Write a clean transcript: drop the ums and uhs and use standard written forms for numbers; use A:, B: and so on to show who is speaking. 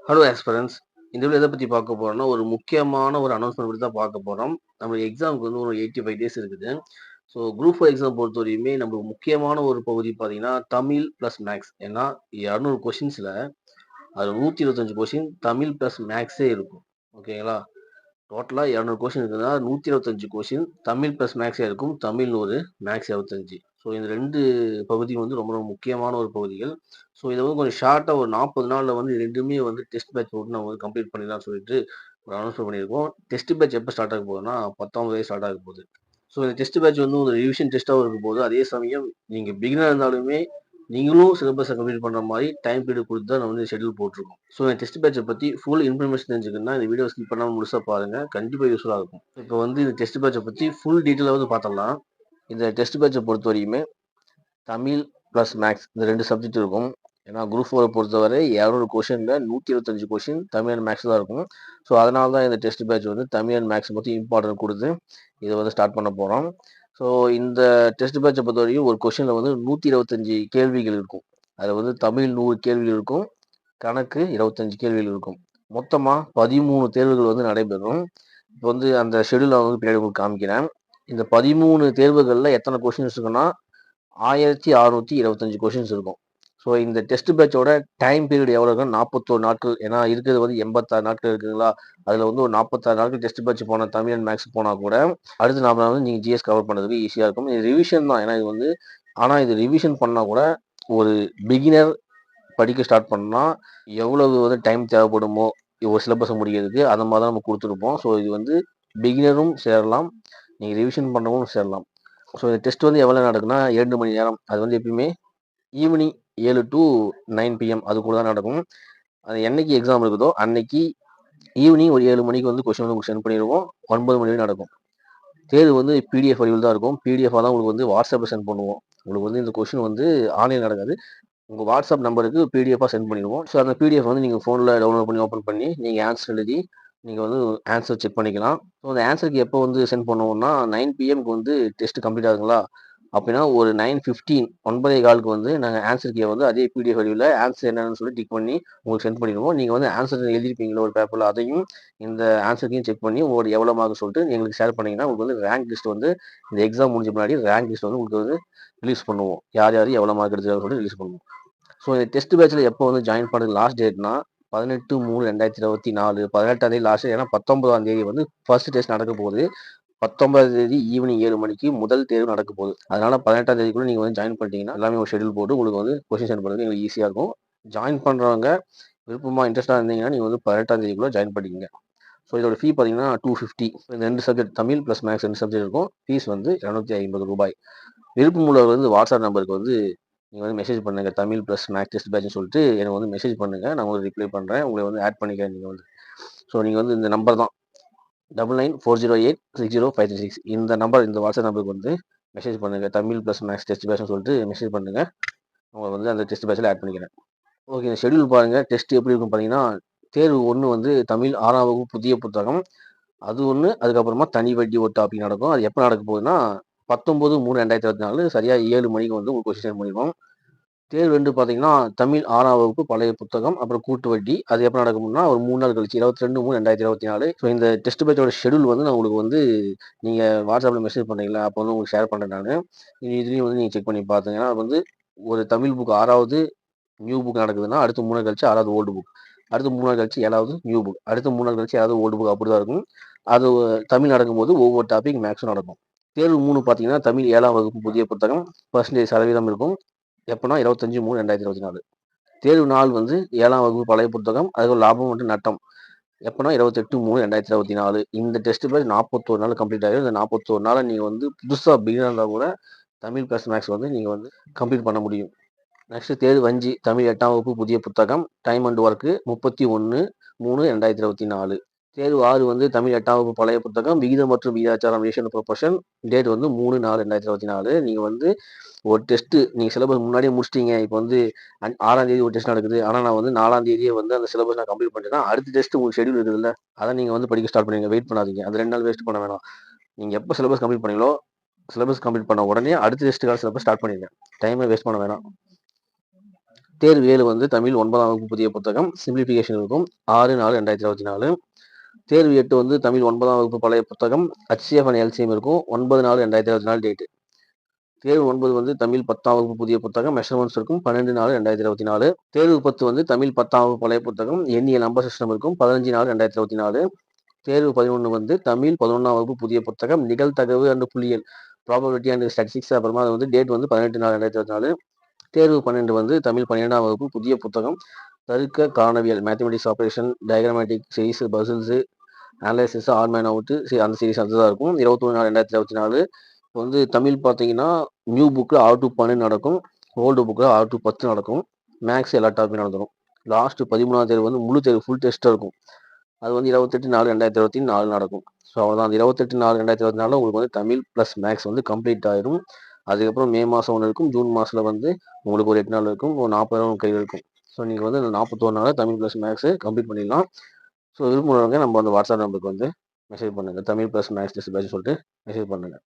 A: Hello aspirants. இந்த video எத பத்தி பார்க்க போறோம்னா, ஒரு முக்கியமான ஒரு அனௌன்ஸ்மென்ட் பத்தி தான் பார்க்க போறோம். நம்ம எக்ஸாம்க்கு வந்து ஒரு 85 டேஸ் இருக்குது. ஸோ குரூப் 4 எக்ஸாம் பொறுத்தவரையுமே நம்மளுக்கு முக்கியமான ஒரு பகுதி பார்த்தீங்கன்னா, தமிழ் பிளஸ் மேத்ஸ். ஏன்னா 200 கொஸ்டின்ஸ்ல அதுல 125 கொஸ்டின் தமிழ் பிளஸ் மேத்ஸே இருக்கும். ஓகேங்களா? டோட்டலா 200 கொஸ்டின் இருக்குதுன்னா, 125 கொஸ்டின் தமிழ் பிளஸ் மேத்ஸா இருக்கும். தமிழ் 100, மேத்ஸ் 25. ஸோ இந்த 2 பகுதியும் வந்து ரொம்ப ரொம்ப முக்கியமான ஒரு பகுதிகள். ஸோ இத வந்து கொஞ்சம் ஷார்ட்டா ஒரு 40 நாள்ல வந்து 2மே வந்து டெஸ்ட் பேட்ச் போட்டு நம்ம வந்து கம்ப்ளீட் பண்ணிடலாம்னு சொல்லிட்டு ஒரு அனௌன்ஸ்மென்ட் பண்ணியிருக்கோம். டெஸ்ட் பேட்ச் எப்ப ஸ்டார்ட் ஆக போகுதுன்னா, 19 ஸ்டார்ட் ஆக போகுது. ஸோ இந்த டெஸ்ட் பேட்ச் வந்து ஒரு ரிவிஷன் டெஸ்ட்டாவும் இருக்க போகுது. அதே சமயம் நீங்க பிகினரா இருந்தாலுமே நீங்களும் சிலபஸ கம்ப்ளீட் பண்ற மாரி டைம் பீரியட் குடுத்து தான் நம்ம வந்து ஷெட்யூல் போட்டுருக்கோம். ஸோ இந்த டெஸ்ட் பேட்ச்ச பத்தி ஃபுல் இன்ஃபர்மேஷன் தெரிஞ்சுக்கணும்னா, இந்த வீடியோ ஸ்கிப் பண்ணாம முழுசா பாருங்க. கண்டிப்பா யூஸ்ஃபுல்லா இருக்கும். இப்போ வந்து இந்த டெஸ்ட் பேட்ச்ச பத்தி ஃபுல் டீட்டெயிலா வந்து பார்த்தரலாம். இந்த டெஸ்ட் பேட்ச்ச பொறுத்தவரையுமே தமிழ் பிளஸ் மேத்ஸ் இந்த 2 சப்ஜெக்ட் இருக்கும். ஏன்னா குரூப் 4 பொறுத்தவரை 200 கொஸ்டின்ல 125 கொஸ்டின் தமிழ் அண்ட் மேத்ஸ் தான் இருக்கும். ஸோ அதனால தான் இந்த டெஸ்ட் பேட்ச் வந்து தமிழ் அண்ட் மேத்ஸ் பத்தி இம்பார்ட்டன்ட் குடுத்து இத வந்து ஸ்டார்ட் பண்ண போறோம். ஸோ இந்த டெஸ்ட் பேட்ச பொறுத்தவரைக்கும் ஒரு கொஸ்டின்ல வந்து 125 கேள்விகள் இருக்கும். அதுல வந்து தமிழ் 100 கேள்விகள் இருக்கும். கணக்கு 25 கேள்விகள் இருக்கும். மொத்தமா 13 தேர்வுகள் வந்து நடைபெறும். இப்போ வந்து அந்த ஷெட்யூல வந்து பின்னாடி உங்களுக்கு காமிக்கிறேன். இந்த 13 தேர்வுகள்ல எத்தன கொஸ்டின்ஸ் இருக்குன்னா, 1625 கொஸ்டின்ஸ் இருக்கும். ஸோ இந்த டெஸ்ட் பேட்சோட டைம் பீரியட் எவ்வளோ இருக்குன்னா 41 நாட்கள். ஏன்னா இருக்கிறது வந்து 86 நாட்கள் இருக்குங்களா? அதுல வந்து ஒரு 46 நாட்கள் டெஸ்ட் பேட்ச் போன தமிழ் அண்ட் மேத்ஸ் போனா கூட, அடுத்த 4 நாள் வந்து நீங்க ஜிஎஸ் கவர் பண்றதுக்கு ஈஸியா இருக்கும். இது ரிவிஷன் தான். ஏன்னா இது வந்து இது ரிவிஷன் பண்ணா கூட ஒரு பிகினர் படிக்க ஸ்டார்ட் பண்ணா, எவ்வளவு வந்து டைம் தேவைப்படுமோ, ஒரு சிலபஸ முடிக்கிறதுக்கு அந்த மாரி தான் நம்ம குடுத்துருப்போம். ஸோ இது வந்து பிகினரும் சேரலாம். நீங்க ரிவிஷன் பண்ணவும் சேரலாம். ஸோ இந்த டெஸ்ட் வந்து எவ்வளோ நடக்குன்னா 2 மணி நேரம். அது வந்து எப்பயுமே ஈவினிங் 7 டூ 9 பிஎம் அதுக்குள்ள தான் நடக்கும். அது என்னைக்கு எக்ஸாம் இருக்குதோ, அன்னைக்கு ஈவினிங் ஒரு 7 மணிக்கு வந்து கொஸ்டின் வந்து உங்களுக்கு சென்ட் பண்ணிருவோம். 9 மணி வரையும் நடக்கும். தேர்வு வந்து பிடிஎஃப் வடிவில் தான் இருக்கும். பிடிஎஃபா தான் உங்களுக்கு வந்து வாட்ஸ்அப்ல சென்ட் பண்ணுவோம். உங்களுக்கு வந்து இந்த கொஸ்டின் வந்து ஆன்லைன் நடக்காது. உங்க வாட்ஸ்அப் நம்பருக்கு பிடிஎஃபா சென்ட் பண்ணிடுவோம். ஸோ அந்த பிடிஎஃப் வந்து நீங்க ஃபோன்ல டவுன்லோட் பண்ணி ஓப்பன் பண்ணி, நீங்க ஆன்சர் எழுதி, நீங்க வந்து ஆன்சர் செக் பண்ணிக்கலாம். ஸோ அந்த ஆன்சருக்கு எப்போ வந்து சென்ட் பண்ணுவோம்னா, 9 பிஎம்க்கு வந்து டெஸ்ட் கம்ப்ளீட் ஆகுதுங்களா? அப்படின்னா ஒரு 9:15 9:15க்கு வந்து நாங்க ஆன்சர் கீய வந்து அதே பிடிஎஃப் வடிவில ஆன்சர் என்னன்னு சொல்லி டிக் பண்ணி உங்களுக்கு சென்ட் பண்ணிடுவோம். நீங்க வந்து ஆன்சர் எழுதியிருப்பீங்கள்ல ஒரு பேப்பர்ல, அதையும் இந்த ஆன்சர் கீயும் செக் பண்ணி உங்களுக்கு எவ்வளோ மார்க்னு சொல்லிட்டு எங்களுக்கு ஷேர் பண்ணீங்கன்னா, உங்களுக்கு வந்து ரேங்க் லிஸ்ட் வந்து இந்த எக்ஸாம் முடிஞ்ச முன்னாடி ரேங்க் லிஸ்ட் வந்து உங்களுக்கு வந்து ரிலீஸ் பண்ணுவோம். யார் யார் எவ்வளோ மார்க் எடுத்திருக்காங்கன்னு சொல்லிட்டு ரிலீஸ் பண்ணுவோம். ஸோ இந்த டெஸ்ட் பேட்ச்ல எப்போ வந்து ஜாயின் பண்ணுறது லாஸ்ட் டேட்னா 18/3/2024 18ஆம் தேதி லாஸ்ட். ஏன்னா 19ஆம் தேதி வந்து ஃபர்ஸ்ட் டெஸ்ட் நடக்க போகுது. 19ஆம் தேதி ஈவினிங் 7 மணிக்கு முதல் தேர்வு நடக்க போகுது. அதனால 18ஆம் தேதிக்குள்ள நீங்க வந்து ஜாயின் பண்ணிட்டீங்கன்னா, எல்லாமே ஒரு ஷெட்யூல் போட்டு உங்களுக்கு வந்து கொஸ்டின் சென்ட் பண்றதுக்கு எங்களுக்கு ஈஸியா இருக்கும். ஜாயின் பண்றவங்க விருப்பமா இன்ட்ரெஸ்டா இருந்தீங்கன்னா, நீங்க வந்து 18ஆம் தேதிக்குள்ள ஜாயின் பண்ணிக்கங்க. ஸோ இதோட ஃபீ பார்த்தீங்கன்னா 250. இந்த 2 subject Tamil plus maths 2 subject இருக்கும். ஃபீஸ் வந்து ரூ. 250. விருப்பம் உள்ளவர் வந்து வாட்ஸ்அப் நம்பருக்கு வந்து நீங்க வந்து மெசேஜ் பண்ணுங்க. தமிழ் பிளஸ் மேத்ஸ் டெஸ்ட் பேட்ச்னு சொல்லிட்டு எனக்கு வந்து மெசேஜ் பண்ணுங்க. நான் உங்களுக்கு ரிப்ளை பண்றேன். உங்கள வந்து ஆட் பண்ணிக்கிறேன் நீங்க வந்து. ஸோ நீங்க வந்து இந்த நம்பர் தான் 9940860536 இந்த நம்பர் இந்த வாட்ஸ்அப் நம்பருக்கு வந்து மெசேஜ் பண்ணுங்க. தமிழ் பிளஸ் மேத்ஸ் டெஸ்ட் பேட்ச்னு சொல்லிட்டு மெசேஜ் பண்ணுங்க. உங்கள வந்து அந்த டெஸ்ட் பேட்ச்ல ஆட் பண்ணிக்கிறேன். ஓகே. ஷெட்யூல் பாருங்க. டெஸ்ட் எப்படி இருக்கும் பார்த்தீங்கன்னா, தேர்வு 1 வந்து தமிழ் 6ஆம் வகுப்பு புதிய புத்தகம். அது 1. அதுக்கப்புறமா தனி வட்டி ஒரு டாபிக் நடக்கும். அது எப்ப நடக்க போகுதுன்னா, 19/3/2024 சரியா 7 மணிக்கு வந்து உங்களுக்கு கொஸ்டின் சென்ட் பண்ணிருவோம். தேர்வு 2 பார்த்தீங்கன்னா, தமிழ் 6ஆம் வகுப்பு பழைய புத்தகம், அப்புறம் கூட்டு வட்டி. அது எப்ப நடக்கும்னா, ஒரு 3 நாள் கழிச்சு 22/3/2024. ஸோ இந்த டெஸ்ட் பேட்சோட ஷெட்யூல் வந்து நான் உங்களுக்கு வந்து நீங்க வாட்ஸ்அப்ல மெசேஜ் பண்ணீங்கல்ல, அப்போ வந்து உங்களுக்கு ஷேர் பண்றேன் நானு. இதுலயும் வந்து நீங்க செக் பண்ணி பாத்துங்க. ஏன்னா வந்து ஒரு தமிழ் புக் 6வது நியூ புக் நடக்குதுன்னா, அடுத்த 3 நாள் கழிச்சு 6வது ஓல்டு புக். அடுத்த 3 நாள் கழிச்சு 7வது நியூ புக். அடுத்த 3 நாள் கழிச்சு 7வது ஓல்டு புக் அப்படிதான் இருக்கும். அது தமிழ் நடக்கும்போது ஒவ்வொரு டாபிக் மேக்ஸும் நடக்கும். தேர்வு 3 பார்த்தீங்கன்னா, தமிழ் 7ஆம் வகுப்பு புதிய புத்தகம் பெர்சன்டேஜ் சதவீதம் இருக்கும். எப்பன்னா 25/3/2024. தேர்வு நாள் வந்து 7ஆம் வகுப்பு பழைய புத்தகம், அதுக்கு லாபம் மற்றும் நட்டம். எப்பன்னா 28/3/2024. இந்த டெஸ்ட் பேட்ச் 41 நாள் கம்ப்ளீட் ஆயிரும். இந்த 41 நாள்ல நீங்க வந்து புதுசா பிகினரா இருந்தா கூட தமிழ் பிளஸ் மேத்ஸ் வந்து நீங்க வந்து கம்ப்ளீட் பண்ண முடியும். நெக்ஸ்ட் தேர்வு 5 தமிழ் 8ஆம் வகுப்பு புதிய புத்தகம், டைம் அண்ட் ஒர்க் 31/3/2024. தேர்வு 6 வந்து தமிழ் 8ஆம் வகுப்பு பழைய புத்தகம், விகிதம் மற்றும் விகிதாச்சாரம் ரேஷியோ அண்ட் ப்ரொபோர்ஷன். டேட் வந்து 3/4/2024. நீங்க வந்து ஒரு டெஸ்ட் நீங்க சிலபஸ் முன்னாடியே முடிச்சிட்டீங்க. இப்போ வந்து 6ஆம் தேதி ஒரு டெஸ்ட் நடக்குது. ஆனா நான் வந்து 4ஆம் தேதியே வந்து அந்த சிலபஸ் நான் கம்ப்ளீட் பண்ணிட்டேன்னா, அடுத்த டெஸ்ட் உங்களுக்கு ஷெட்யூல் இருக்குதுல்ல, அத நீங்க வந்து படிக்க ஸ்டார்ட் பண்ணுவீங்க. வெயிட் பண்ணாதீங்க. அந்த 2 நாள் வேஸ்ட் பண்ண வேணாம். நீங்க எப்போ சிலபஸ் கம்ப்ளீட் பண்ணீங்களோ, சிலபஸ் கம்ப்ளீட் பண்ண உடனே அடுத்த டெஸ்ட்டுக்கான சிலபஸ் ஸ்டார்ட் பண்ணிடுங்க. டைமை வேஸ்ட் பண்ண வேணாம். தேர்வு 7 வந்து தமிழ் 9ஆம் வகுப்பு புதிய புத்தகம் சிம்பிளிஃபிகேஷன் இருக்கும் 6/4/2024. தேர்வு 8 வந்து தமிழ் 9ஆம் வகுப்பு பழைய புத்தகம் HCF அண்ட் LCM இருக்கும் 9/4/2024 டேட்டு. தேர்வு 9 வந்து தமிழ் 10ஆம் வகுப்பு புதிய புத்தகம் மெஷர்மெண்ட்ஸ் இருக்கும் 12/4/2024. தேர்வு 10 வந்து தமிழ் 10ஆம் வகுப்பு பழைய புத்தகம் எண்ணியல் நம்பர் சிஸ்டம் இருக்கும் 15/4/2024. தேர்வு 11 வந்து தமிழ் 11ஆம் வகுப்பு புதிய புத்தகம் நிகழ்தகவு அண்ட் புள்ளியியல் ப்ராபபிலிட்டி அண்ட் ஸ்டாட்டிஸ்டிக்ஸ் அப்புறமா அது வந்து டேட் வந்து 18/4/2024. தேர்வு 12 வந்து தமிழ் 12ஆம் வகுப்பு புதிய புத்தகம் தருக்க காணவியல் mathematics operation diagrammatic series puzzles analysis odd man out அந்த சீரிஸ் அதுதான் இருக்கும் 21/4/2024. இப்போ வந்து தமிழ் பார்த்தீங்கன்னா நியூ புக்கில் 6-12 நடக்கும், ஓல்டு புக்கில் 6-10 நடக்கும். மேக்ஸ் எல்லா டாப்பிக்கும் நடந்துடும். லாஸ்ட்டு 13ஆம் தேர்வு வந்து முழு தேர்வு ஃபுல் டெஸ்ட்டாக இருக்கும். அது வந்து 28/4/2024 நடக்கும். ஸோ அவ்வளோதான். அந்த 28/4/2024 உங்களுக்கு வந்து தமிழ் ப்ளஸ் மேக்ஸ் வந்து கம்ப்ளீட் ஆயிடும். அதுக்கப்புறம் மே மாதம் ஒன்று இருக்கும், ஜூன் மாதத்தில் வந்து உங்களுக்கு ஒரு 8 நாள் இருக்கும், ஒரு 40 நாள் கையில் இருக்கும். ஸோ நீங்கள் வந்து அந்த 41 நாள் தமிழ் ப்ளஸ் மேக்ஸு கம்ப்ளீட் பண்ணிடலாம். ஸோ விருப்பமுள்ளவங்க நம்ம அந்த வாட்ஸ்அப் நம்பருக்கு வந்து மெசேஜ் பண்ணுங்கள். Tamil plus maths test batch சொல்லிட்டு மெசேஜ் பண்ணுங்கள்.